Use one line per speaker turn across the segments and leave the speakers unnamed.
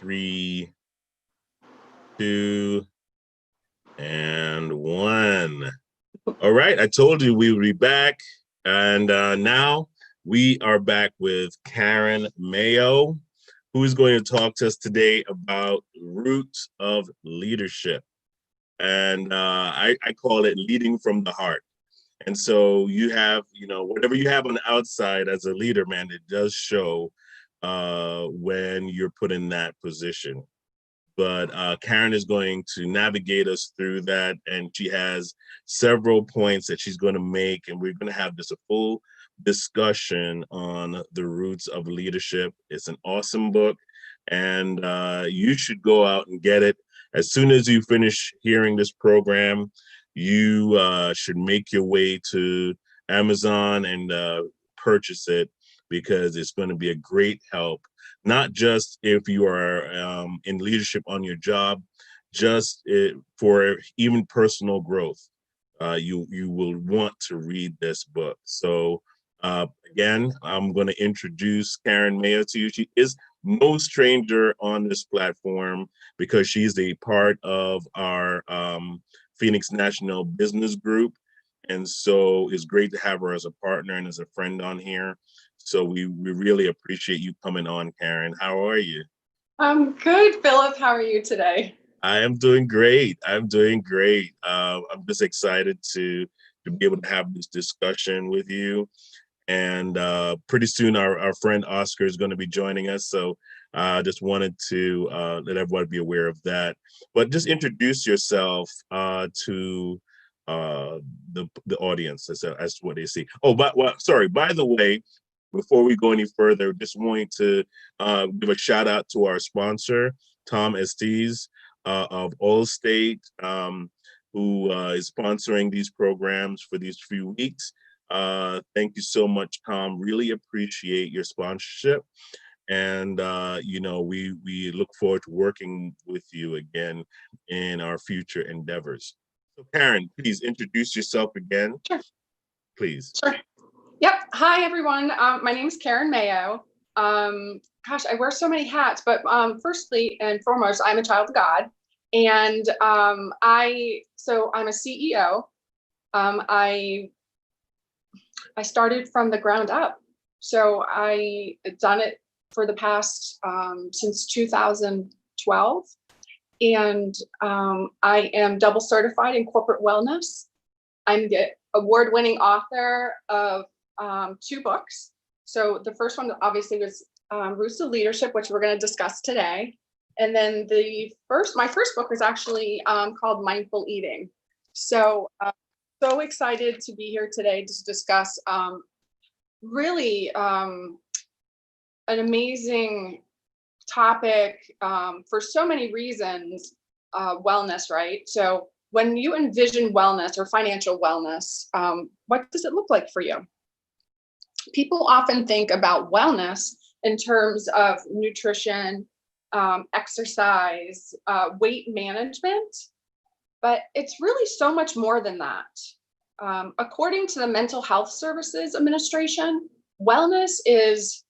3, 2, and 1. All right, I told you we would be back, and now we are back with Karen Mayo, who is going to talk to us today about roots of leadership. And I call it leading from the heart. And so you have, whatever you have on the outside as a leader, man, it does show when you're put in that position. But Karen is going to navigate us through that, and she has several points that she's going to make, and we're going to have just a full discussion on the roots of leadership. It's an awesome book, and you should go out and get it. As soon as you finish hearing this program, you should make your way to Amazon and purchase it, because it's going to be a great help, not just if you are in leadership on your job, just for even personal growth. You will want to read this book. So again, I'm going to introduce Karen Mayo to you. She is no stranger on this platform because she's a part of our Phoenix National Business Group. And so it's great to have her as a partner and as a friend on here. So we really appreciate you coming on, Karen. How are you?
I'm good, Philip. How are you today?
I am doing great. I'm just excited to be able to have this discussion with you. And pretty soon our friend Oscar is going to be joining us. So I just wanted to let everybody be aware of that. But just introduce yourself to the audience as what they see. Oh, by the way, before we go any further, just wanting to give a shout out to our sponsor, Tom Estes of Allstate, who is sponsoring these programs for these few weeks. Thank you so much, Tom. Really appreciate your sponsorship. And, we look forward to working with you again in our future endeavors. So Karen, please introduce yourself again.
Sure.
Please.
Sure. Yep. Hi, everyone. My name is Karen Mayo. Gosh, I wear so many hats, but firstly and foremost, I'm a child of God. And I'm a CEO. I started from the ground up. So I've done it for the past, since 2012. And I am double certified in corporate wellness. I'm the award-winning author of 2 books. So the first one obviously was Roots of Leadership, which we're going to discuss today. And then my first book was actually called Mindful Eating. So so excited to be here today to discuss really an amazing topic for so many reasons, wellness, right? So when you envision wellness or financial wellness, what does it look like for you? People often think about wellness in terms of nutrition, exercise, weight management, but it's really so much more than that. According to the Mental Health Services Administration, wellness is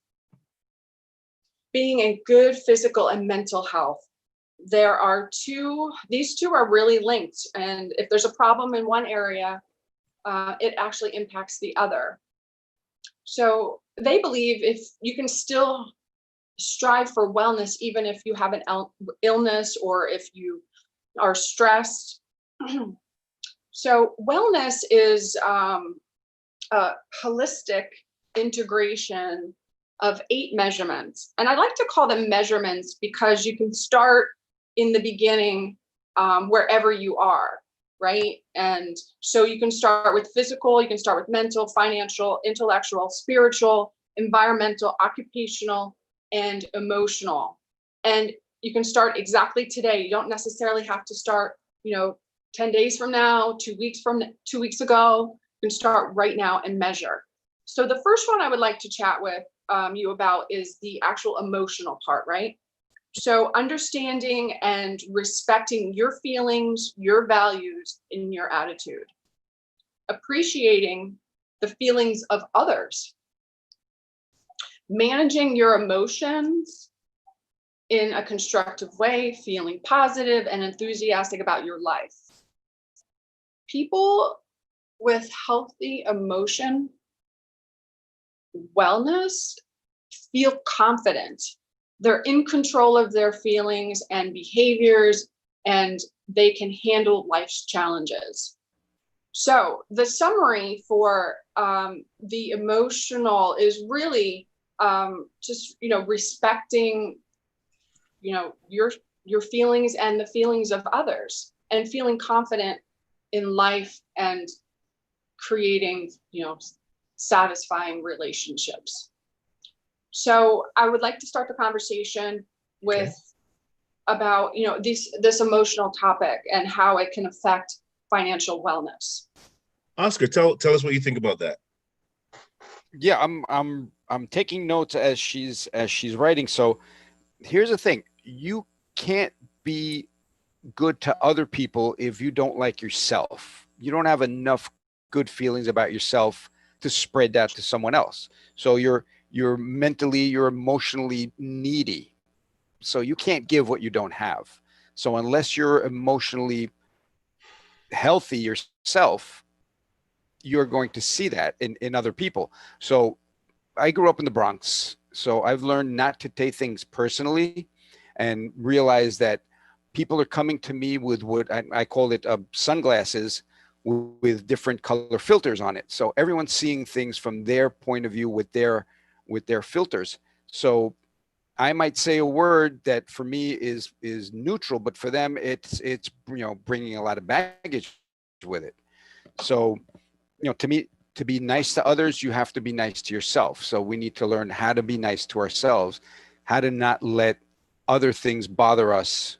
being in good physical and mental health. These two are really linked. And if there's a problem in one area, it actually impacts the other. So they believe if you can still strive for wellness, even if you have an illness or if you are stressed. So wellness is a holistic integration of 8 measurements. And I like to call them measurements because you can start in the beginning wherever you are, right? And so you can start with physical, you can start with mental, financial, intellectual, spiritual, environmental, occupational, and emotional. And you can start exactly today. You don't necessarily have to start, 10 days from now, 2 weeks ago. You can start right now and measure. So the first one I would like to chat with you about is the actual emotional part, right? So understanding and respecting your feelings, your values, and your attitude. Appreciating the feelings of others. Managing your emotions in a constructive way, feeling positive and enthusiastic about your life. People with healthy emotion wellness feel confident. They're in control of their feelings and behaviors, and they can handle life's challenges. So the summary for the emotional is really just respecting your feelings and the feelings of others, and feeling confident in life and creating satisfying relationships. So I would like to start the conversation with about this emotional topic and how it can affect financial wellness.
Oscar, tell us what you think about that.
Yeah, I'm taking notes as she's writing. So here's the thing: you can't be good to other people if you don't like yourself. You don't have enough good feelings about yourself to spread that to someone else. So you're mentally, you're emotionally needy. So you can't give what you don't have. So unless you're emotionally healthy yourself, you're going to see that in other people. So I grew up in the Bronx, so I've learned not to take things personally and realize that people are coming to me with what I call it sunglasses with different color filters on it. So everyone's seeing things from their point of view with their filters. So I might say a word that for me is neutral, but for them it's bringing a lot of baggage with it. So to me, to be nice to others, you have to be nice to yourself. So we need to learn how to be nice to ourselves, how to not let other things bother us.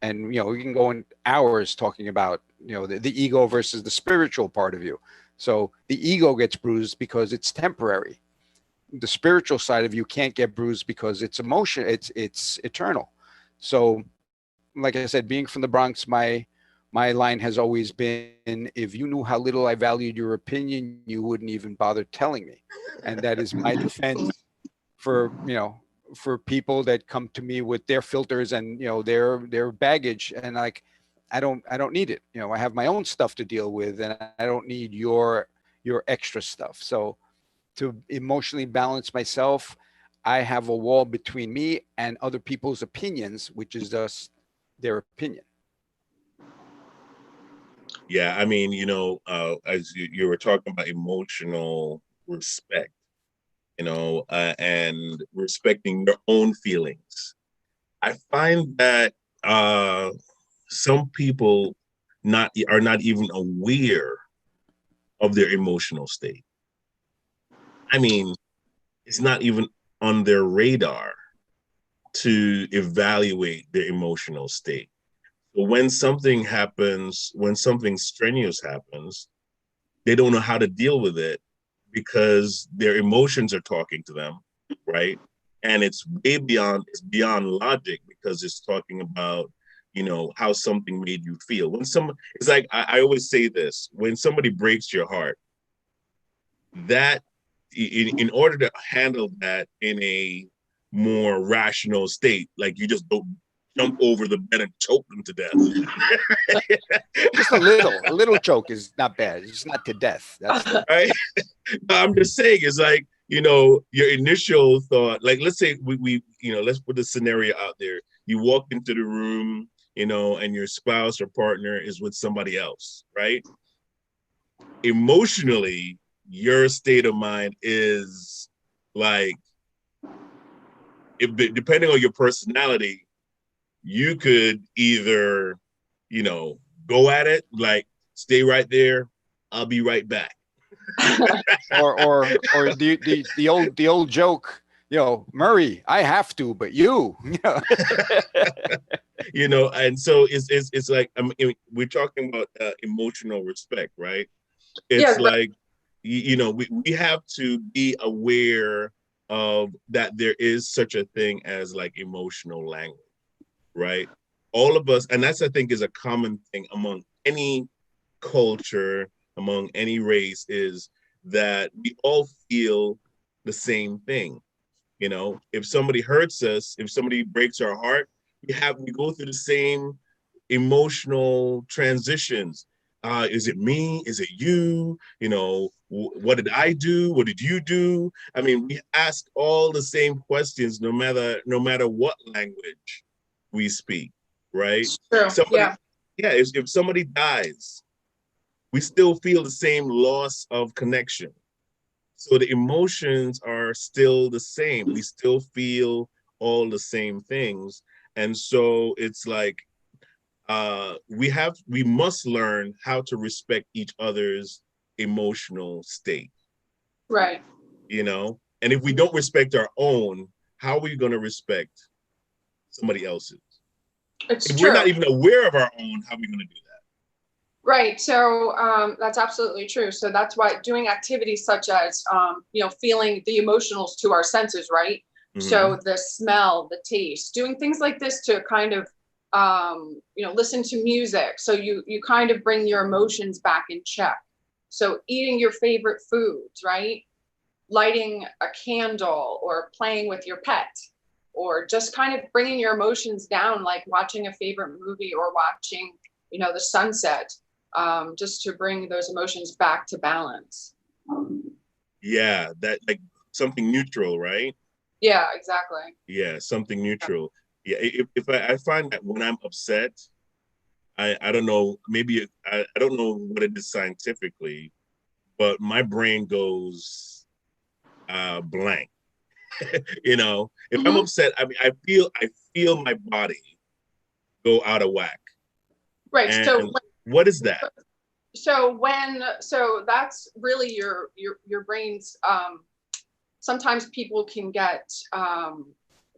And we can go in hours talking about the ego versus the spiritual part of you. So the ego gets bruised because it's temporary. The spiritual side of you can't get bruised because it's emotion. It's eternal. So, like I said, being from the Bronx, my line has always been, if you knew how little I valued your opinion, you wouldn't even bother telling me. And that is my defense for for people that come to me with their filters and their baggage, and like I don't need it. I have my own stuff to deal with, and I don't need your extra stuff. So to emotionally balance myself, I have a wall between me and other people's opinions, which is just their opinion.
Yeah, I mean, as you were talking about emotional respect, and respecting your own feelings. I find that some people are not even aware of their emotional state. I mean, it's not even on their radar to evaluate their emotional state. So when something happens, when something strenuous happens, they don't know how to deal with it because their emotions are talking to them, right? And it's beyond logic because it's talking about, how something made you feel. It's like, I always say this, when somebody breaks your heart, that in order to handle that in a more rational state, like you just don't jump over the bed and choke them to death.
Just a little choke is not bad. It's not to death. That's
right. I'm just saying, it's like, your initial thought, like, let's say let's put the scenario out there. You walk into the room, and your spouse or partner is with somebody else, right? Emotionally, your state of mind is like, depending on your personality, you could either, go at it, like, stay right there, I'll be right back.
or the old joke, Murray, I have to, but you.
And so it's like, I mean, we're talking about emotional respect, right? It's like, we have to be aware of that there is such a thing as like emotional language, right? All of us, and that's, I think, is a common thing among any culture, among any race, is that we all feel the same thing. You know, if somebody hurts us, if somebody breaks our heart, we go through the same emotional transitions. Is it me? Is it you? You know, what did I do? What did you do? I mean, we ask all the same questions, no matter what language we speak, right?
True.
Somebody,
Yeah.
yeah, if somebody dies, we still feel the same loss of connection. So the emotions are still the same. We still feel all the same things. And so it's like we must learn how to respect each other's emotional state,
Right.
you know? And if we don't respect our own, how are we going to respect somebody else's?
It's
If we're
true.
not even aware of our own, how are we going to do that?
Right. So that's absolutely true. So that's why doing activities such as, feeling the emotionals to our senses, right?
Mm-hmm.
So the smell, the taste, doing things like this to kind of, listen to music. So you kind of bring your emotions back in check. So eating your favorite foods, right? Lighting a candle or playing with your pet, or just kind of bringing your emotions down, like watching a favorite movie or watching, the sunset, just to bring those emotions back to balance.
Yeah, that like something neutral, right?
Yeah, exactly.
Yeah, something neutral. Yeah, if I find that when I'm upset, I don't know, maybe I don't know what it is scientifically, but my brain goes blank. You know, if I'm
Hmm.
upset, I mean, I feel my body go out of whack.
Right.
And what is that?
So that's really your brain's, sometimes people can get,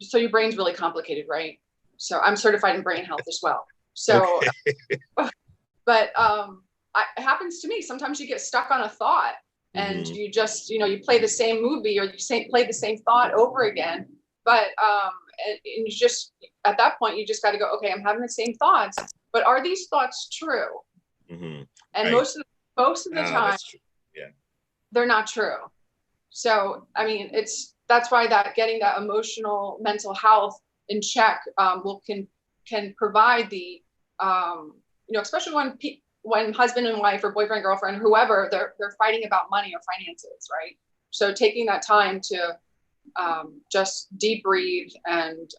so your brain's really complicated, right? So I'm certified in brain health as well. So,
Okay.
but it happens to me. Sometimes you get stuck on a thought and
Hmm.
you just, you play the same movie or play the same thought over again. But and you just, at that point, you just got to go, okay, I'm having the same thoughts, but are these thoughts true?
Hmm.
And
Right.
most of the time,
That's true. Yeah.
they're not true. So, I mean, that's why that getting that emotional mental health in check, can provide the, especially when husband and wife or boyfriend, girlfriend, whoever, they're fighting about money or finances, right? So taking that time to, just deep breathe and,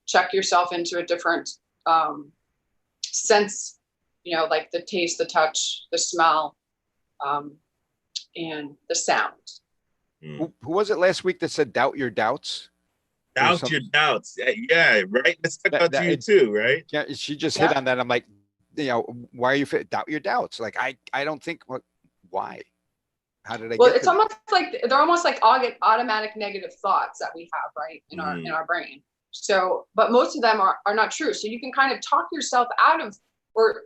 check yourself into a different, sense, like the taste, the touch, the smell, um, and the sound.
Mm.
Who was it last week that said doubt your doubts? There was
Doubt
some
your doubts. Yeah, yeah, right. That stuck
that
out to
that
you
it,
too, right?
yeah, she just hit
Yeah.
on that. I'm like, why are you doubt your doubts? Like I don't think what why? How did I
Well,
get
it's
to this?
almost like they're almost like automatic negative thoughts that we have, right, in our
Mm-hmm.
brain. So, but most of them are not true. So you can kind of talk yourself out of, or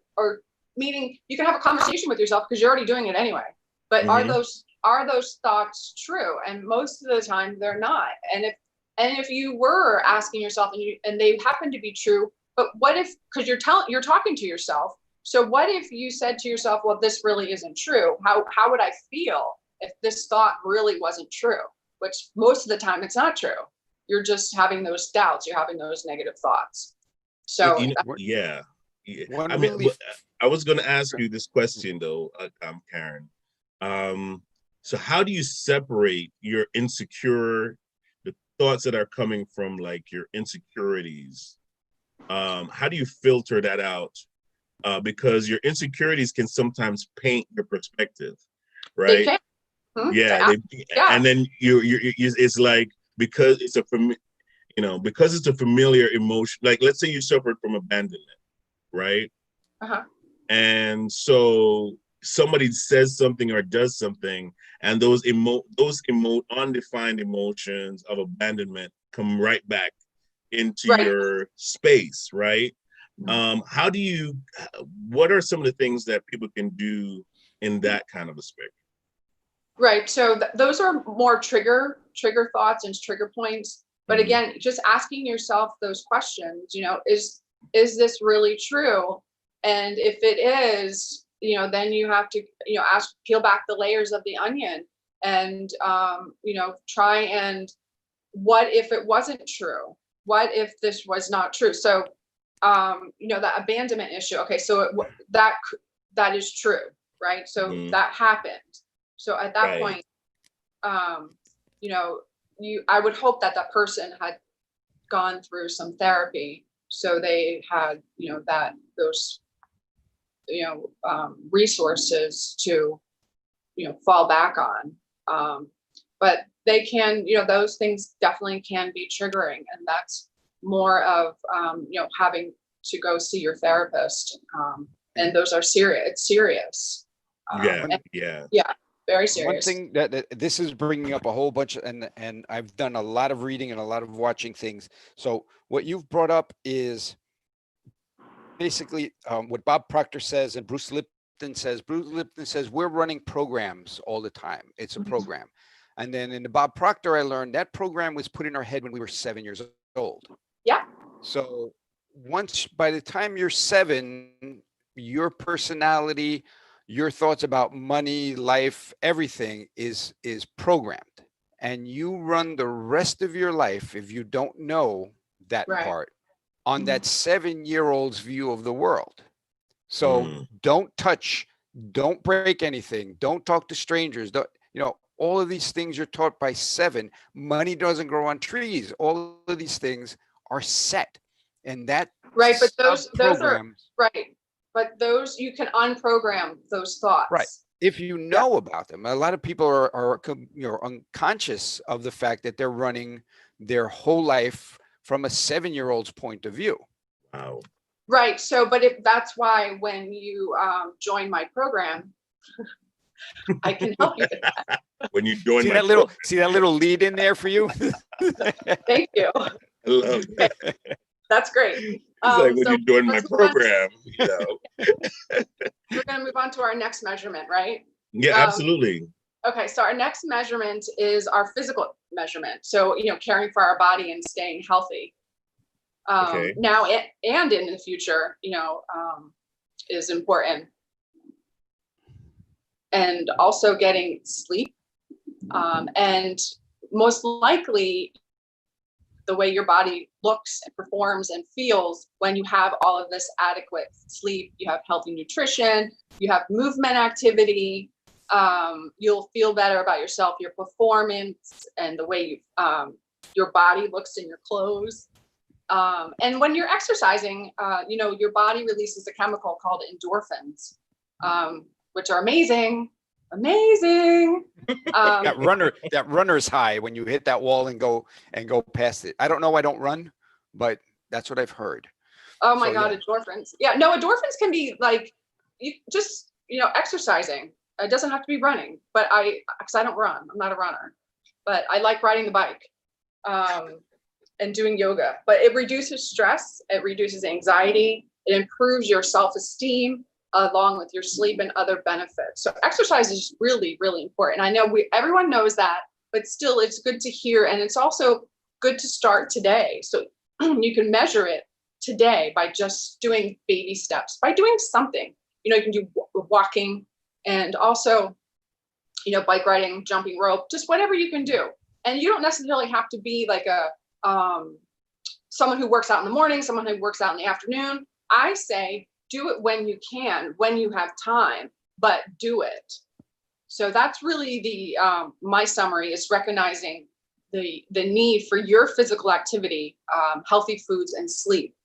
meaning you can have a conversation with yourself because you're already doing it anyway. But are
Mm-hmm.
those thoughts true? And most of the time they're not. And if you were asking yourself and they happen to be true, but what if, because you're talking to yourself, so what if you said to yourself, well, this really isn't true? How would I feel if this thought really wasn't true? Which most of the time it's not true. You're just having those doubts, you're having those negative thoughts. So
Yeah. Yeah.
One
I mean,
really
I was going to ask you this question though, Karen. Um, so how do you separate the thoughts that are coming from like your insecurities? How do you filter that out? Because your insecurities can sometimes paint your perspective,
they
right?
can.
Yeah,
Yeah.
and then it's like because because it's a familiar emotion. Like let's say you suffered from abandonment, right?
Uh-huh.
And so somebody says something or does something, and those undefined emotions of abandonment come right back into
Right.
your space, right? How do you? What are some of the things that people can do in that kind of a spectrum?
Right. So those are more trigger thoughts and trigger points. But
Mm-hmm.
again, just asking yourself those questions, is this really true? And if it is, then you have to, peel back the layers of the onion and try and, what if it wasn't true? What if this was not true? So that abandonment issue. Okay, so that is true, right? So that happened. So at that point, I would hope that that person had gone through some therapy, so they had those resources to fall back on. But they can, those things definitely can be triggering, and that's more of having to go see your therapist. And those are serious. It's serious. Yeah, very serious.
One thing that this is bringing up a whole bunch, and I've done a lot of reading and a lot of watching things. So what you've brought up is basically what Bob Proctor says and Bruce Lipton says. Bruce Lipton says we're running programs all the time. It's a program. And then in the Bob Proctor, I learned that program was put in our head when we were 7 years old.
Yeah.
So by the time you're 7, your personality, your thoughts about money, life, everything is programmed. And you run the rest of your life, if you don't know that part, on that 7-year-old's view of the world. So don't touch, don't break anything, don't talk to strangers, all of these things you're taught by 7. Money doesn't grow on trees. All of these things are set. And that
but those are right. But those, you can unprogram those thoughts.
Right. If you know about them. A lot of people are unconscious of the fact that they're running their whole life from a 7-year-old's point of view.
Wow.
Right. So, but if that's why when you join my program, I can help you with that.
When you join
see that little lead in there for you?
Thank you.
I love that.
That's great.
It's like when you join my program,
We're going to move on to our next measurement, right?
Yeah, absolutely.
Okay, so our next measurement is our physical measurement. So, caring for our body and staying healthy. Now and in the future, is important. And also getting sleep. And most likely, the way your body looks and performs and feels when you have all of this adequate sleep, you have healthy nutrition, you have movement activity, you'll feel better about yourself, your performance, and the way your body looks in your clothes. And when you're exercising, your body releases a chemical called endorphins, which are amazing.
That runner's high when you hit that wall and go past it. I don't know. I don't run, but that's what I've heard.
Oh my God, endorphins. Yeah, no, endorphins can be like exercising. It doesn't have to be running, but because I don't run, I'm not a runner, but I like riding the bike and doing yoga. But it reduces stress, it reduces anxiety, it improves your self-esteem, along with your sleep and other benefits. So exercise is really, really important. I know everyone knows that, but still it's good to hear. And it's also good to start today. So you can measure it today by just doing baby steps, by doing something. You can do walking and also, bike riding, jumping rope, just whatever you can do. And you don't necessarily have to be like someone who works out in the morning, someone who works out in the afternoon. I say, do it when you can, when you have time, but do it. So that's really the my summary is recognizing the need for your physical activity, healthy foods, and sleep.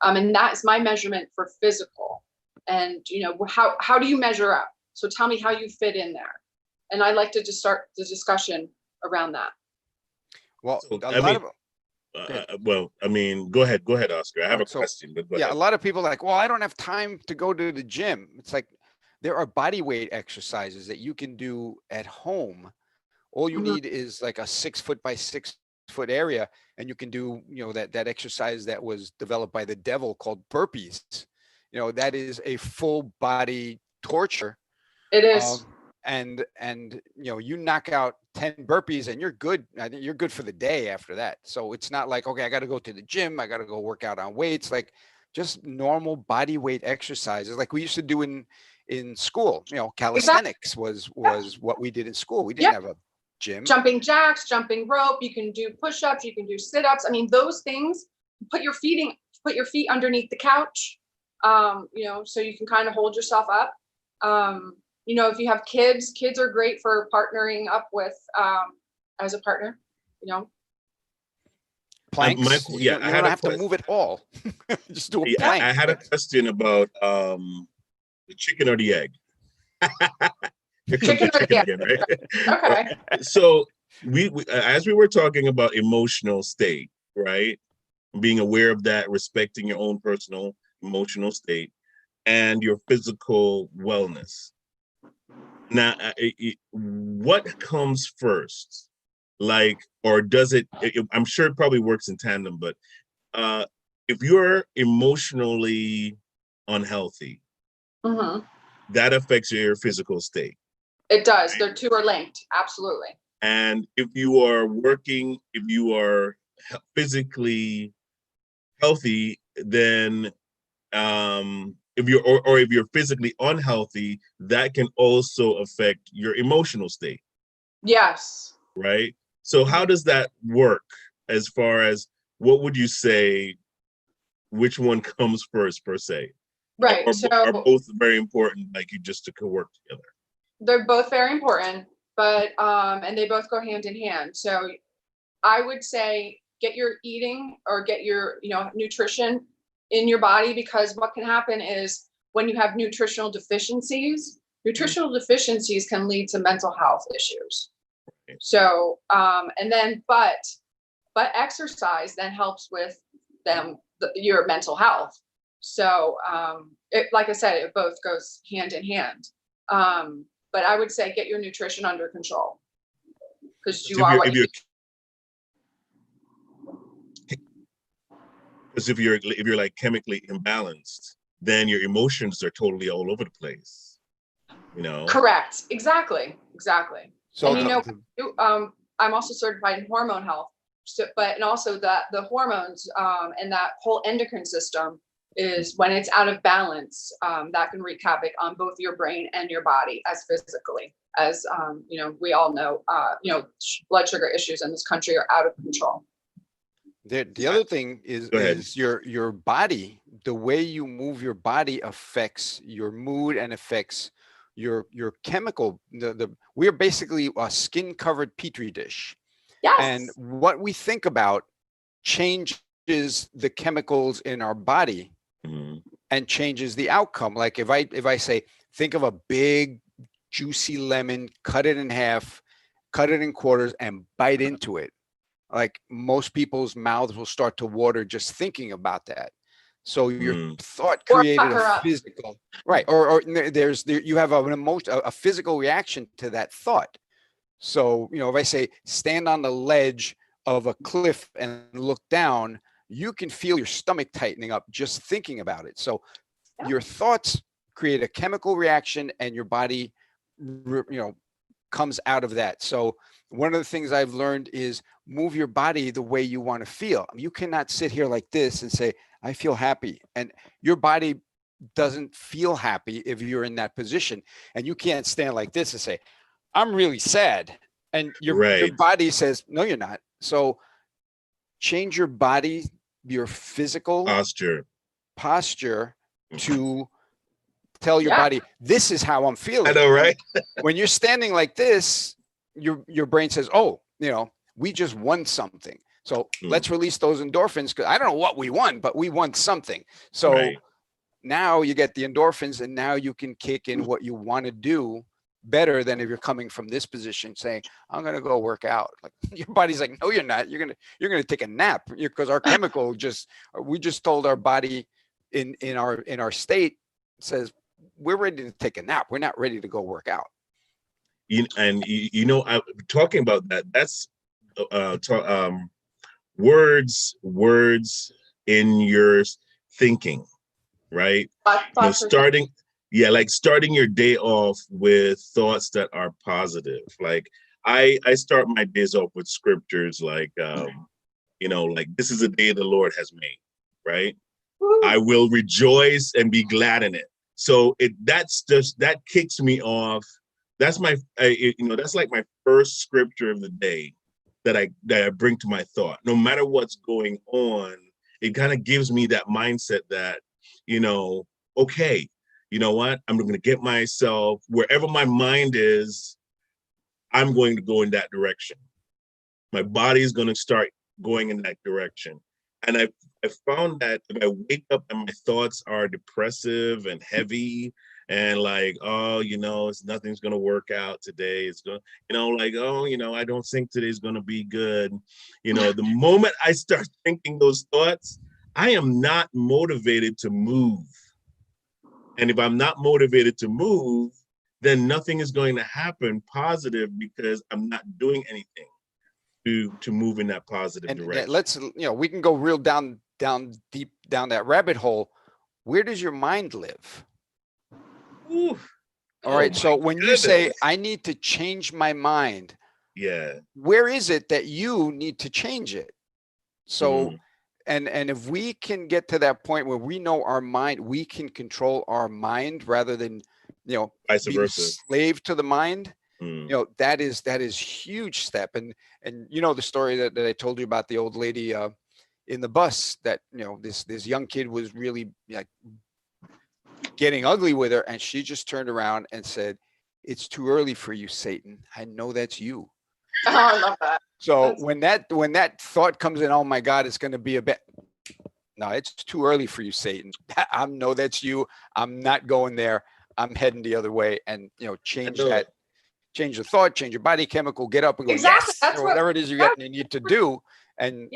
And that is my measurement for physical. And how do you measure up? So tell me how you fit in there. And I'd like to just start the discussion around that.
Well,
go ahead, Oscar. I have a question. But go ahead.
A lot of people are like, well, I don't have time to go to the gym. It's like there are body weight exercises that you can do at home. All you need is like a 6 foot by 6 foot area, and you can do that exercise that was developed by the devil called burpees. That is a full body torture.
It is.
And you knock out 10 burpees and you're good. I think you're good for the day after that. So it's not like, okay, I got to go to the gym, I got to go work out on weights, like just normal body weight exercises like we used to do in in school. You know, calisthenics was what we did in school. We didn't have a gym.
Jumping jacks, jumping rope. You can do push-ups. You can do sit-ups. I mean, those things. Put your feet underneath the couch. You know, so you can kind of hold yourself up. You know, if you have kids are great for partnering up with as a partner. You know.
Planks. You don't have to move at all. Just do a plank.
I had a question about the chicken or the egg.
Chicken or the egg,
again, right?
Okay.
So we as we were talking about emotional state, right? Being aware of that, respecting your own personal emotional state and your physical wellness. Now, what comes first? Like, or does it, I'm sure it probably works in tandem, but if you're emotionally unhealthy, that affects your physical state.
It does. Right? The two are linked. Absolutely.
And if you are physically healthy, then if you're physically unhealthy, that can also affect your emotional state.
Yes.
Right. So how does that work as far as what would you say, which one comes first per se?
Right.
Are both very important, like you just to work together?
They're both very important, but and they both go hand in hand. So I would say get your eating or get your, you know, nutrition in your body, because what can happen is when you have nutritional deficiencies can lead to mental health issues. So, and then, but exercise then helps with your mental health. So, like I said, it both goes hand in hand. But I would say get your nutrition under control, because
if you're like chemically imbalanced, then your emotions are totally all over the place. You know. Correct.
Exactly. So, and you know, I'm also certified in hormone health. So, and also the hormones and that whole endocrine system is, when it's out of balance, that can wreak havoc on both your brain and your body as physically. As you know, we all know, you know, blood sugar issues in this country are out of control.
The other thing is your body. The way you move your body affects your mood and affects your chemical. We're basically a skin covered petri dish.
Yes.
And what we think about changes the chemicals in our body and changes the outcome. Like if I say, think of a big juicy lemon, cut it in half, cut it in quarters and bite into it. Like most people's mouths will start to water just thinking about that. So your thought created a physical, right? Or you have an emotion, a physical reaction to that thought. So, you know, if I say stand on the ledge of a cliff and look down, you can feel your stomach tightening up just thinking about it. So your thoughts create a chemical reaction and your body, you know, comes out of that. So one of the things I've learned is move your body the way you want to feel. You cannot sit here like this and say, I feel happy. And your body doesn't feel happy if you're in that position. And you can't stand like this and say, I'm really sad. And your body says, no, you're not. So change your body, your physical posture to tell your body, this is how I'm feeling.
I know, right?
When you're standing like this, your brain says, oh, you know, we just won something. So let's release those endorphins, because I don't know what we won, but we won something. So now you get the endorphins, and now you can kick in what you want to do better than if you're coming from this position saying, I'm going to go work out. Like your body's like, no, you're not. You're going to take a nap, because our chemical we just told our body in our state says, we're ready to take a nap. We're not ready to go work out.
You know, I'm talking about that. That's words in your thinking, right? You know, starting your day off with thoughts that are positive. Like I start my days off with scriptures like, you know, like this is a day the Lord has made, right? I will rejoice and be glad in it. So that kicks me off. That's that's like my first scripture of the day that I bring to my thought. No matter what's going on, it kind of gives me that mindset that, okay, you know what? I'm going to get myself wherever my mind is, I'm going to go in that direction. My body is going to start going in that direction. And I found that if I wake up and my thoughts are depressive and heavy and like, oh, nothing's going to work out today. It's going, like, oh, I don't think today's going to be good. The moment I start thinking those thoughts, I am not motivated to move. And if I'm not motivated to move, then nothing is going to happen positive because I'm not doing anything to move in that positive direction.
Let's, we can go real down deep down that rabbit hole. Where does your mind live?
Ooh.
All right. So when you say I need to change my mind,
yeah,
where is it that you need to change it? So and if we can get to that point where we know our mind, we can control our mind rather than
vice
being
versa,
slave to the mind. That is huge step. And the story that I told you about the old lady in the bus that this young kid was really like getting ugly with her, and she just turned around and said, "It's too early for you, Satan. I know that's you."
Oh, I love that.
So when that thought comes in, oh my God, it's going to be a bit. No, it's too early for you, Satan. I know that's you. I'm not going there. I'm heading the other way, and change that. Change the thought, change your body chemical, get up and go,
Exactly.
yes,
That's
or whatever it is you need to do, and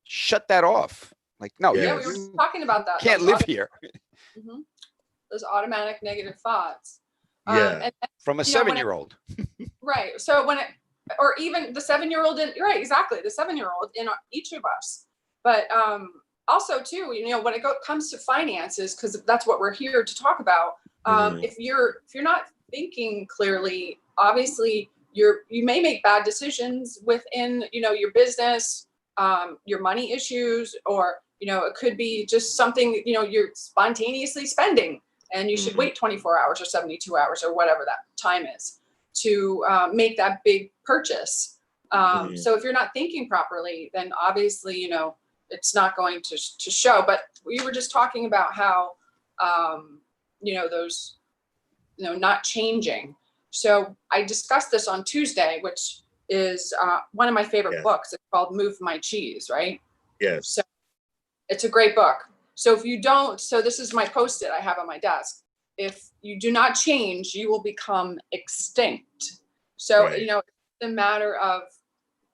shut that off. Like, no,
we were talking about that.
Can't live here.
Those automatic negative thoughts.
Yeah.
From a 7-year-old.
Right. So or even the 7-year-old right, exactly. The 7-year-old in each of us. But also too, when it comes to finances, because that's what we're here to talk about. If you're not thinking clearly, obviously you may make bad decisions within your business, your money issues, or it could be just something you're spontaneously spending, and you should wait 24 hours or 72 hours or whatever that time is to make that big purchase. So if you're not thinking properly, then obviously it's not going to show. But we were just talking about how those not changing. So I discussed this on Tuesday, which is one of my favorite books. It's called Move My Cheese, right?
Yes.
So it's a great book. So if you don't, so this is my Post-it I have on my desk. If you do not change, you will become extinct. So, it's a matter of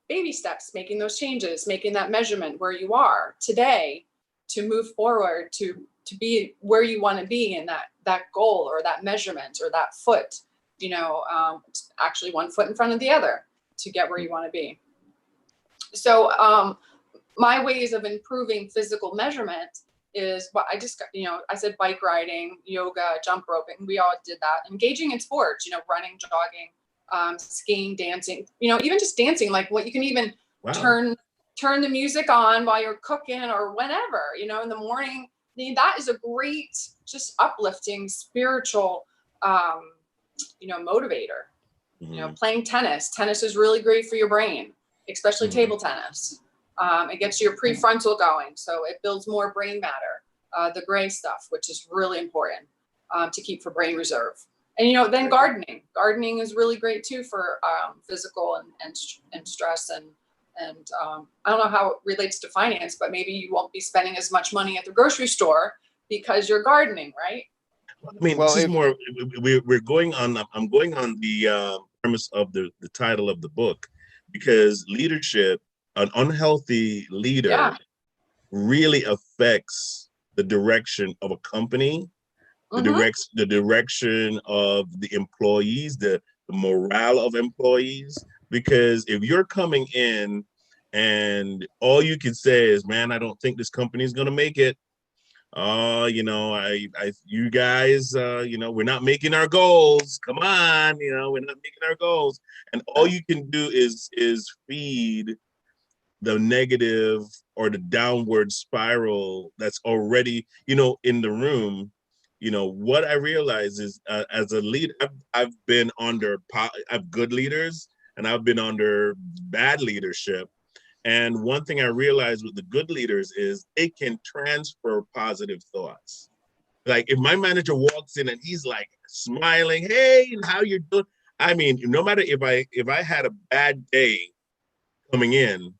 baby steps, making those changes, making that measurement where you are today to move forward to be where you want to be in that goal or that measurement or that foot, actually one foot in front of the other to get where you want to be. So my ways of improving physical measurement is what I just, I said bike riding, yoga, jump roping. We all did that. Engaging in sports, running, jogging, skiing, dancing, even just dancing, like what you can even turn the music on while you're cooking or whenever, in the morning. That is a great, just uplifting, spiritual, motivator. Playing tennis. Tennis is really great for your brain, especially table tennis. It gets your prefrontal going, so it builds more brain matter, the gray stuff, which is really important to keep for brain reserve. And then gardening. Gardening is really great too for physical and stress and I don't know how it relates to finance, but maybe you won't be spending as much money at the grocery store because you're gardening, right?
I mean, this is more. We're going on. I'm going on the premise of the title of the book, because leadership, an unhealthy leader, really affects the direction of a company, the direction of the employees, the morale of employees. Because if you're coming in and all you can say is, "Man, I don't think this company is going to make it. You guys, we're not making our goals. Come on, we're not making our goals." And all you can do is feed the negative or the downward spiral that's already, in the room. what I realize is as a leader, I've been under I've good leaders and I've been under bad leadership. And one thing I realized with the good leaders is they can transfer positive thoughts. Like if my manager walks in and he's like smiling, hey, and how you doing? I mean, no matter if I had a bad day coming in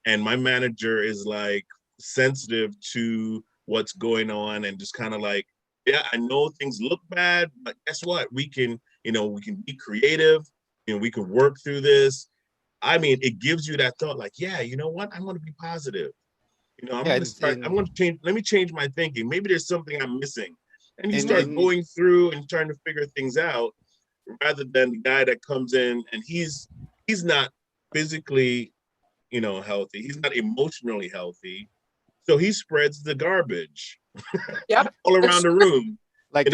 and my manager is like sensitive to what's going on and just kind of like, yeah, I know things look bad, but guess what? We can be creative and we can work through this. I mean, it gives you that thought like, yeah, you know what? I'm going to be positive. I'm
Yeah,
going to start, I'm going to change, let me change my thinking. Maybe there's something I'm missing. And you start
in
going through and trying to figure things out rather than the guy that comes in and he's not physically, healthy. He's not emotionally healthy. So he spreads the garbage
Yep.
all around the room.
like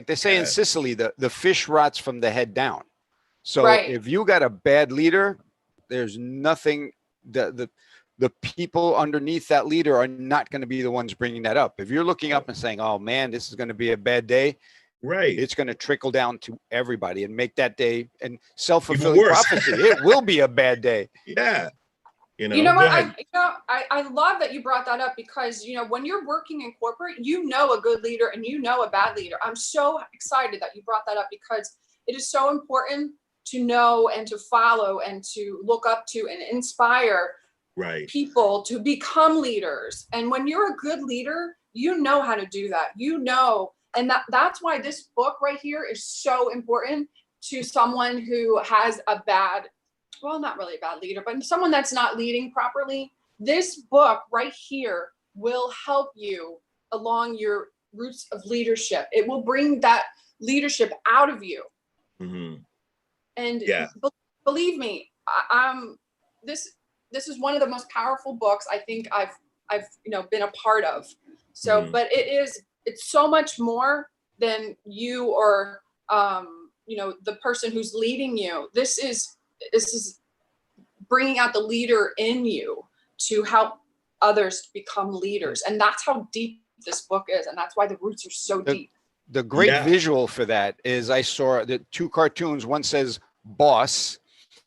they say in Sicily, the fish rots from the head down. So
Right.
if you got a bad leader, there's nothing the people underneath that leader are not going to be the ones bringing that up. If you're looking up and saying, oh man, this is going to be a bad day,
right,
it's going to trickle down to everybody and make that day and self-fulfilling prophecy. It will be a bad day.
Yeah.
You know what? I love that you brought that up because, when you're working in corporate, a good leader and a bad leader. I'm so excited that you brought that up because it is so important to know and to follow and to look up to and inspire people to become leaders. And when you're a good leader, you know how to do that, and that's why this book right here is so important to someone who has not really a bad leader, but someone that's not leading properly. This book right here will help you along your roots of leadership. It will bring that leadership out of you.
Mm-hmm.
And believe me, this is one of the most powerful books I think I've been a part of. So, but it's so much more than you or the person who's leading you. This is bringing out the leader in you to help others become leaders, and that's how deep this book is, and that's why the roots are so deep.
The great visual for that is I saw the two cartoons. One says boss,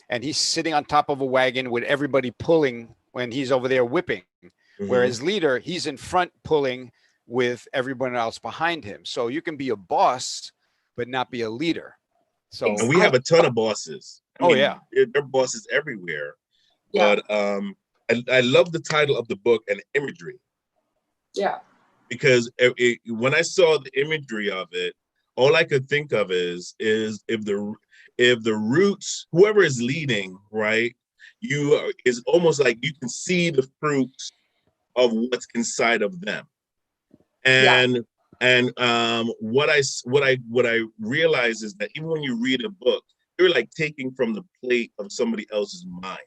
and he's sitting on top of a wagon with everybody pulling when he's over there whipping. Mm-hmm. Whereas leader, he's in front pulling with everyone else behind him. So you can be a boss, but not be a leader. So
and we have a ton of bosses. I mean,
yeah.
There are bosses everywhere. Yeah. But I love the title of the book and imagery.
Yeah.
Because when I saw the imagery of it, all I could think of is if the roots, whoever is leading, right, is almost like you can see the fruits of what's inside of them. And what I realize is that even when you read a book, you're like taking from the plate of somebody else's mind,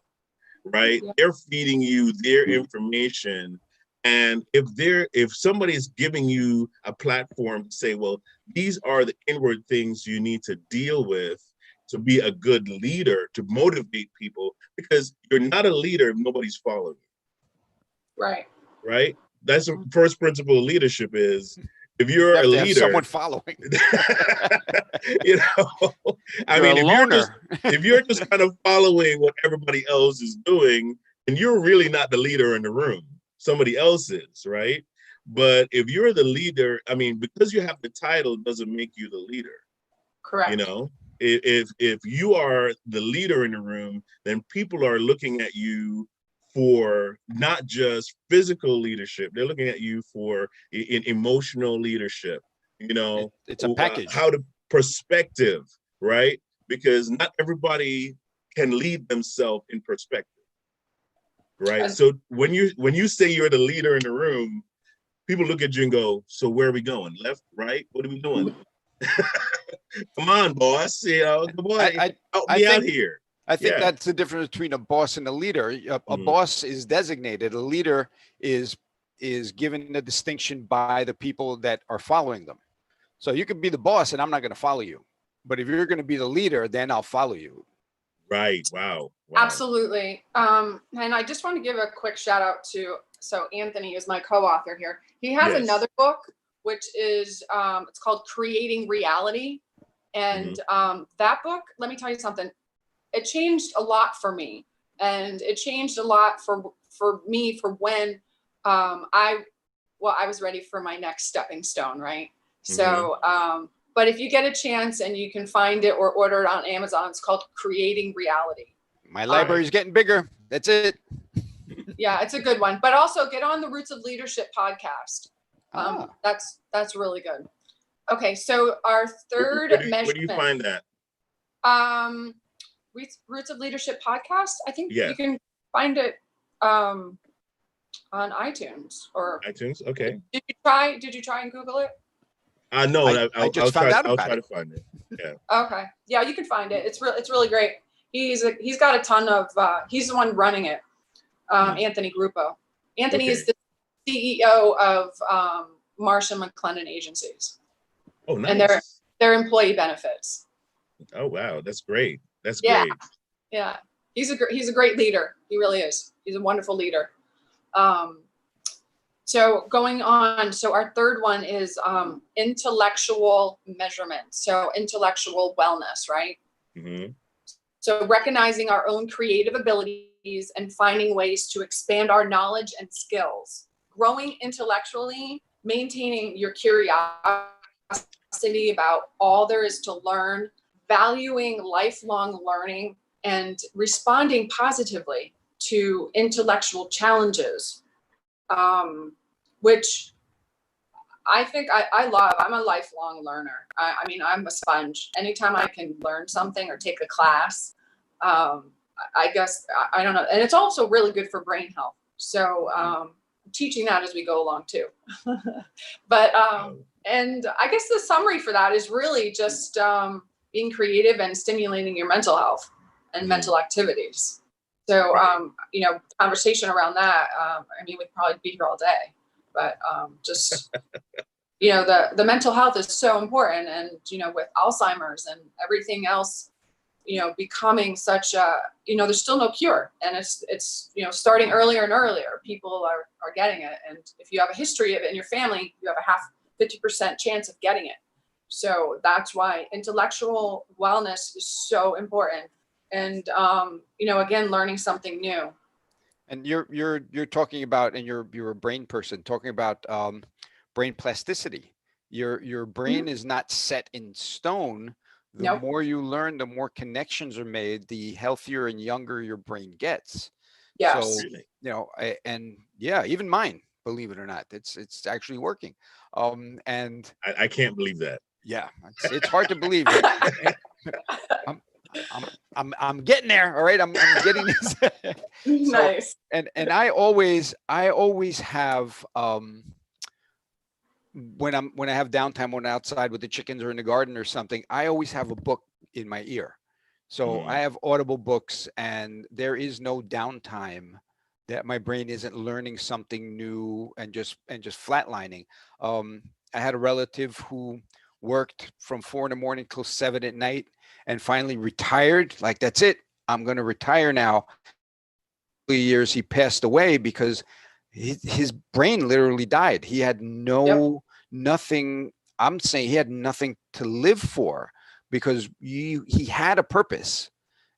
right? Yeah. They're feeding you their information. And if somebody's giving you a platform to say, well, these are the inward things you need to deal with to be a good leader, to motivate people, because you're not a leader if nobody's following you.
Right.
Right? That's the first principle of leadership is if you're a leader,
someone following.
I mean, if you're just kind of following what everybody else is doing, and you're really not the leader in the room. Somebody else is, right? But if you're the leader, I mean, because you have the title doesn't make you the leader.
Correct.
If you are the leader in the room, then people are looking at you for not just physical leadership. They're looking at you for emotional leadership.
It's a package.
How to perspective, right? Because not everybody can lead themselves in perspective. Right. So when you say you're the leader in the room, people look at you and go, so where are we going? Left, right? What are we doing? Come on, boss. Come on. Help me out here.
I think that's the difference between a boss and a leader. A boss is designated. A leader is given a distinction by the people that are following them. So you can be the boss and I'm not going to follow you. But if you're going to be the leader, then I'll follow you.
Right. Wow.
Absolutely. And I just want to give a quick shout out to, Anthony is my co-author here. He has another book which is it's called Creating Reality. And that book, let me tell you something, it changed a lot for me. And it changed a lot for me for when I was ready for my next stepping stone, right? So, but if you get a chance and you can find it or order it on Amazon, it's called Creating Reality.
My library's getting bigger. That's it.
Yeah, it's a good one. But also get on the Roots of Leadership podcast. That's really good. Okay, so our third measurement.
Where do you find that?
Roots of Leadership podcast. I think
Yeah.
you can find it on iTunes or
iTunes. Okay.
Did you try and Google it?
No,
I just found out
I'll
about
try
it.
to find it. Yeah.
Okay. Yeah, you can find it. It's really great. He's got a ton of he's the one running it. Anthony Gruppo. Anthony is the CEO of Marsh & McLennan Agencies.
Oh, nice.
And their employee benefits.
Oh, wow. That's great. That's great.
Yeah. He's a great leader. He really is. He's a wonderful leader. So going on, so our third one is intellectual measurement. So intellectual wellness, right? So recognizing our own creative abilities and finding ways to expand our knowledge and skills. Growing intellectually, maintaining your curiosity about all there is to learn, valuing lifelong learning, and responding positively to intellectual challenges, which I think I love. I'm a lifelong learner. I mean, I'm a sponge. Anytime I can learn something or take a class, I guess, I don't know. And it's also really good for brain health. So teaching that as we go along too. But, and I guess the summary for that is really just being creative and stimulating your mental health and mental activities. So, conversation around that, I mean, we'd probably be here all day, but just, the mental health is so important. And, with Alzheimer's and everything else, becoming such a, there's still no cure. And it's starting earlier and earlier. People are getting it. And if you have a history of it in your family, you have a 50% chance of getting it. So that's why intellectual wellness is so important. And, again, learning something new.
And you're talking about, and you're a brain person, talking about brain plasticity. Your brain is not set in stone. The more you learn, the more connections are made, the healthier and younger your brain gets.
Yes.
So, even mine, believe it or not, it's actually working. And
I can't believe that.
Yeah, it's hard to believe. I'm getting there. All right. I'm getting this.
Nice.
And I always have, when I have downtime, when I'm outside with the chickens or in the garden or something, I always have a book in my ear. So I have Audible books, and there is no downtime that my brain isn't learning something new and just flatlining. I had a relative who worked from 4 a.m. till 7 p.m. and finally retired. Like, that's it. I'm going to retire now. Years he passed away because his brain literally died. He had nothing. I'm saying he had nothing to live for, because he had a purpose,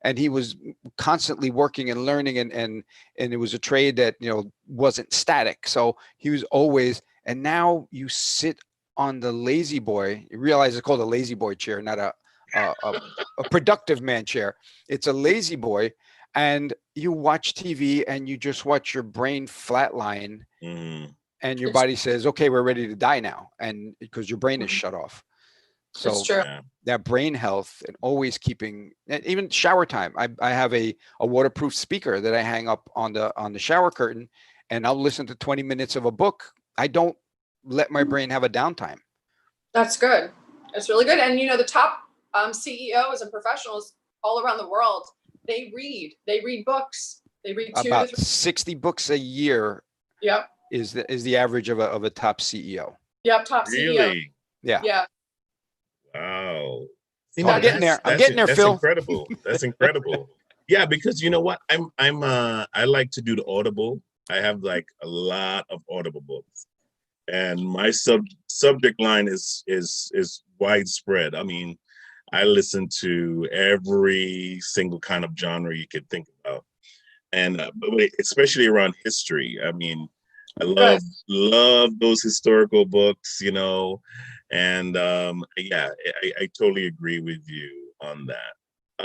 and he was constantly working and learning, and it was a trade that wasn't static. So he was always. And now you sit on the lazy boy. You realize it's called a lazy boy chair, not a productive man chair. It's a lazy boy. And you watch TV and you just watch your brain flatline, and your body says, okay, we're ready to die now. And because your brain is shut off. So
it's true.
That brain health, and always keeping, and even shower time. I have a waterproof speaker that I hang up on the shower curtain, and I'll listen to 20 minutes of a book. I don't let my brain have a downtime.
That's good. That's really good. And the top CEOs and professionals all around the world, they read books. They read
about 60 books a year.
Yep.
Is the average of a top CEO.
Yep. Top CEO.
Really?
Yeah.
Yeah.
Wow.
I'm getting there. I'm getting there, Phil.
Incredible. That's incredible. Yeah, because you know what? I like to do the Audible. I have like a lot of Audible books. and my subject line is widespread. I mean, I listen to every single kind of genre you could think about, and especially around history. I mean, I
Good.
love those historical books, and yeah, I totally agree with you on that.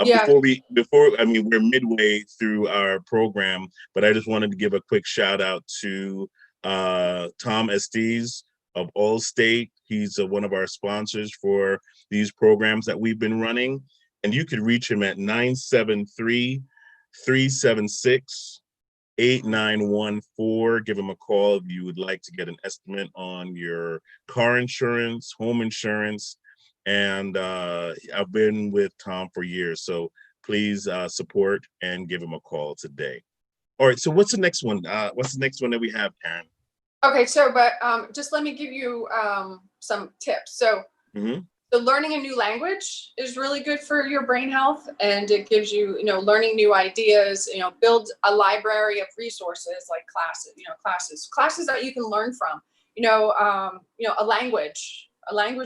Yeah.
I mean, we're midway through our program, but I just wanted to give a quick shout out to Tom Estes of Allstate. He's one of our sponsors for these programs that we've been running. And you could reach him at 973-376-8914. Give him a call if you would like to get an estimate on your car insurance, home insurance. And I've been with Tom for years, so please support and give him a call today. All right, so what's the next one? What's the next one that we have, Karen?
Okay, so but just let me give you some tips. So so learning a new language is really good for your brain health, and it gives you, learning new ideas, build a library of resources like classes that you can learn from. A language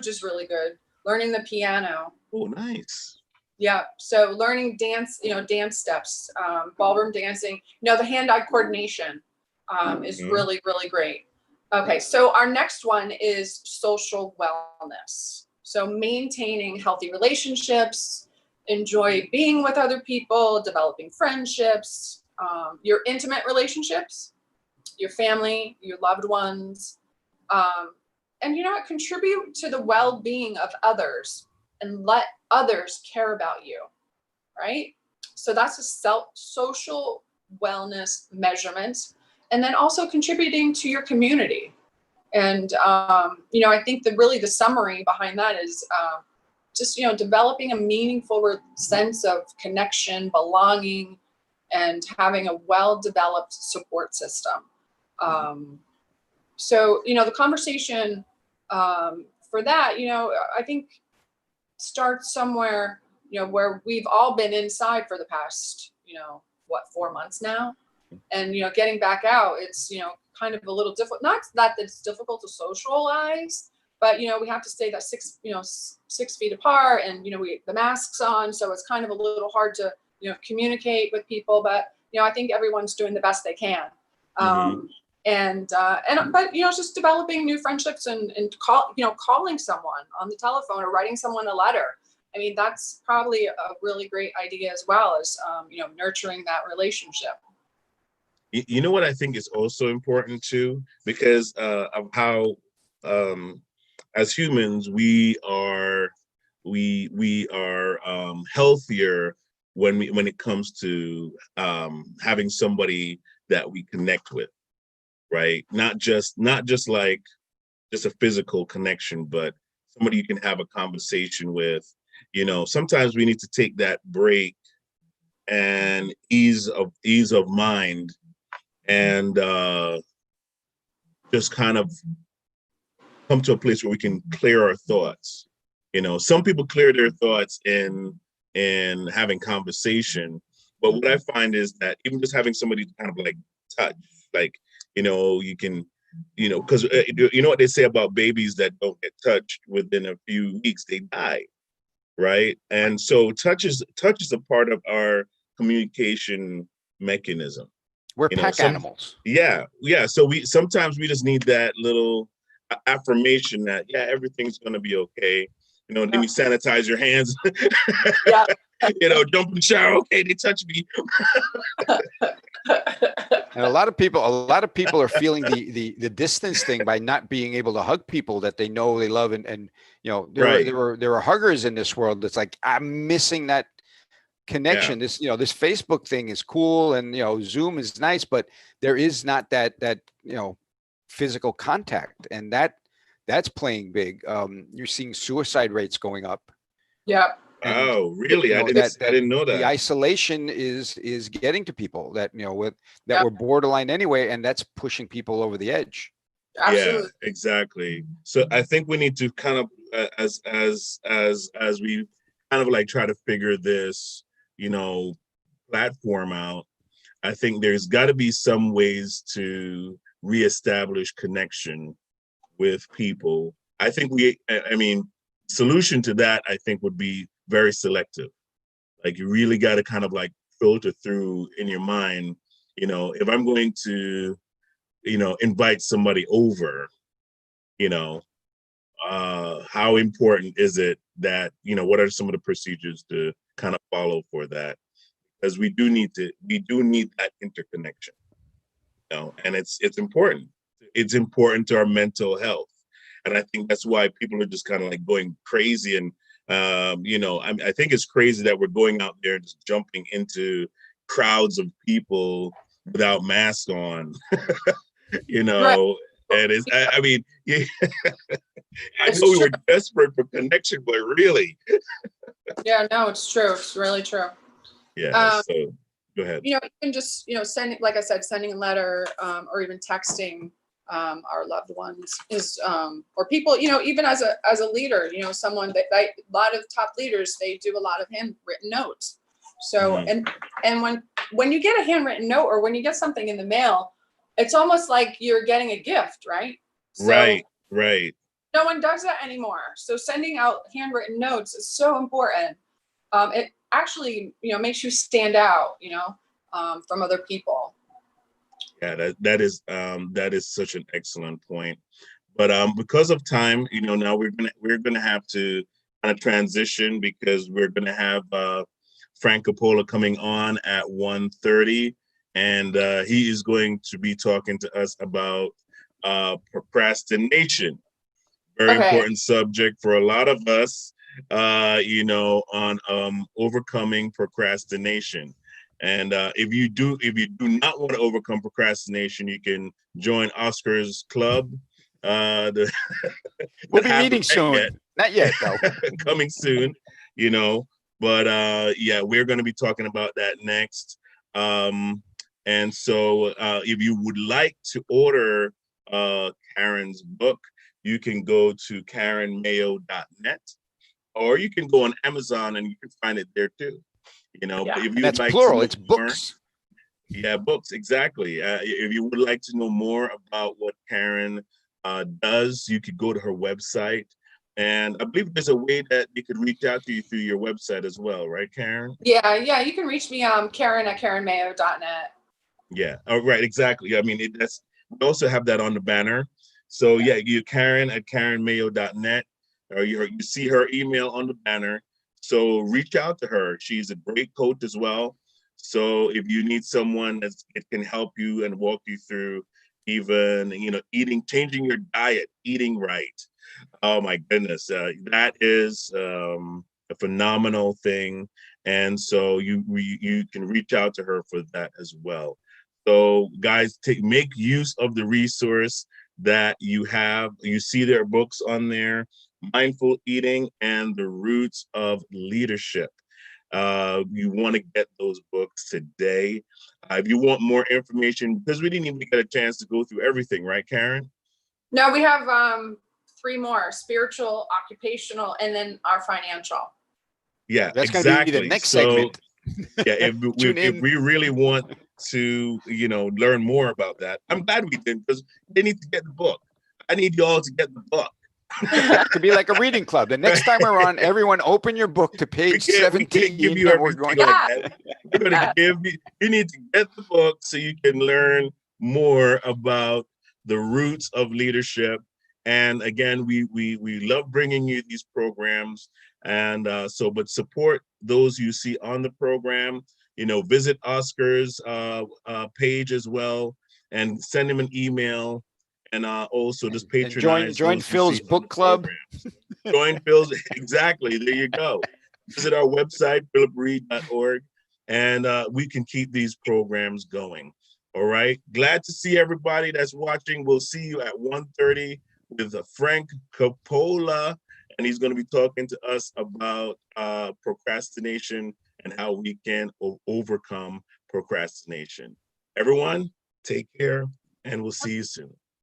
is really good. Learning the piano.
Oh, nice.
Yeah. So learning dance, dance steps, ballroom dancing, the hand-eye coordination is really, really great. Okay. So our next one is social wellness. So maintaining healthy relationships, enjoy being with other people, developing friendships, your intimate relationships, your family, your loved ones, and contribute to the well-being of others and let others care about you, right? So that's a social wellness measurement. And then also contributing to your community. And, I think the summary behind that is just, developing a meaningful sense of connection, belonging, and having a well-developed support system. So, the conversation for that, I think starts somewhere, where we've all been inside for the past, 4 months now. And, getting back out, it's, kind of a little difficult. Not that it's difficult to socialize, but, we have to stay that 6 feet apart, and, the masks on. So it's kind of a little hard to, communicate with people. But, I think everyone's doing the best they can. But just developing new friendships and calling someone on the telephone or writing someone a letter. I mean, that's probably a really great idea as well as nurturing that relationship.
You know what I think is also important too, because of how as humans we are healthier when it comes to having somebody that we connect with. Right, not just like just a physical connection, but somebody you can have a conversation with. Sometimes we need to take that break and ease of mind, and just kind of come to a place where we can clear our thoughts. Some people clear their thoughts in having conversation, but what I find is that even just having somebody to kind of like touch, like, you can, because you know what they say about babies that don't get touched within a few weeks, they die, right? And so touch is a part of our communication mechanism.
We're pack animals.
Yeah. So sometimes we just need that little affirmation that everything's gonna be okay. Then you sanitize your hands.
Yeah.
Jump in the shower. Okay, they touch me.
And a lot of people are feeling the distance thing by not being able to hug people that they know they love, and there are huggers in this world. That's like, I'm missing that connection. This this Facebook thing is cool, and Zoom is nice, but there is not that physical contact, and that's playing big. You're seeing suicide rates going up.
Yeah.
Oh, really? I didn't know that.
The isolation is getting to people that were borderline anyway, and that's pushing people over the edge.
Absolutely.
Yeah, exactly. So I think we need to kind of as we kind of like try to figure this platform out. I think there's got to be some ways to reestablish connection with people. I think I mean, solution to that, I think, would be very selective. Like, you really got to kind of like filter through in your mind, if I'm going to, invite somebody over, you know, how important is it that, what are some of the procedures to kind of follow for that? Because we do need that interconnection, and it's important. It's important to our mental health. And I think that's why people are just kind of like going crazy. And, I think it's crazy that we're going out there just jumping into crowds of people without masks on,
Right.
and I mean, yeah, I
It's
know we
true.
were desperate for connection, but really,
Yeah, no, it's true. It's really true.
yeah. So go ahead.
Even just, sending, like I said, sending a letter, or even texting, our loved ones is, or people, even as a leader, someone that a lot of top leaders, they do a lot of handwritten notes. So, and when you get a handwritten note, or when you get something in the mail, it's almost like you're getting a gift, right? So
Right.
no one does that anymore. So sending out handwritten notes is so important. It actually, makes you stand out, from other people.
Yeah, that is such an excellent point. But because of time, now we're gonna have to kind of transition, because we're gonna have Frank Coppola coming on at 1:30, and he is going to be talking to us about procrastination. Very
Okay.
important subject for a lot of us, on overcoming procrastination. And if you do not want to overcome procrastination, you can join Oscar's club. The
We'll be meeting soon. Not yet, though.
Coming soon, you know. But yeah, we're going to be talking about that next. And so if you would like to order Karen's book, you can go to karenmayo.net, or you can go on Amazon and you can find it there too.
Yeah.
But if
And
you
that's
would like
plural.
to know
It's
more,
books.
yeah, books, exactly. If you would like to know more about what Karen does, you could go to her website. And I believe there's a way that they could reach out to you through your website as well, right, Karen?
Yeah, you can reach me, Karen at karenmayo.net.
Yeah. Oh, right. Exactly. I mean, that's we also have that on the banner. So yeah, you Karen at karenmayo.net, or you see her email on the banner. So reach out to her. She's a great coach as well. So if you need someone that can help you and walk you through even changing your diet, eating right. Oh my goodness, that is a phenomenal thing. And so you can reach out to her for that as well. So guys, make use of the resource that you have. You see their books on there, Mindful Eating and the Roots of Leadership. You want to get those books today. If you want more information, because we didn't even get a chance to go through everything, right, Karen?
No, we have 3 more: spiritual, occupational, and then our financial.
Yeah,
That's going to be the next segment.
Yeah,
Tune
if
in.
we really want to, learn more about that, I'm glad we did, because they need to get the book. I need you all to get the book.
It could be like a reading club. The next time we're on, everyone open your book to page 17.
We can't give you everything like that. We're gonna you need to get the book so you can learn more about the roots of leadership. And again, we love bringing you these programs. And but support those you see on the program. Visit Oscar's page as well, and send him an email. And also just patronize.
Join Phil's book club.
Join Phil's, exactly. There you go. Visit our website, philipreed.org, and we can keep these programs going. All right. Glad to see everybody that's watching. We'll see you at 1:30 with Frank Coppola, and he's going to be talking to us about procrastination and how we can overcome procrastination. Everyone, take care, and we'll see you soon.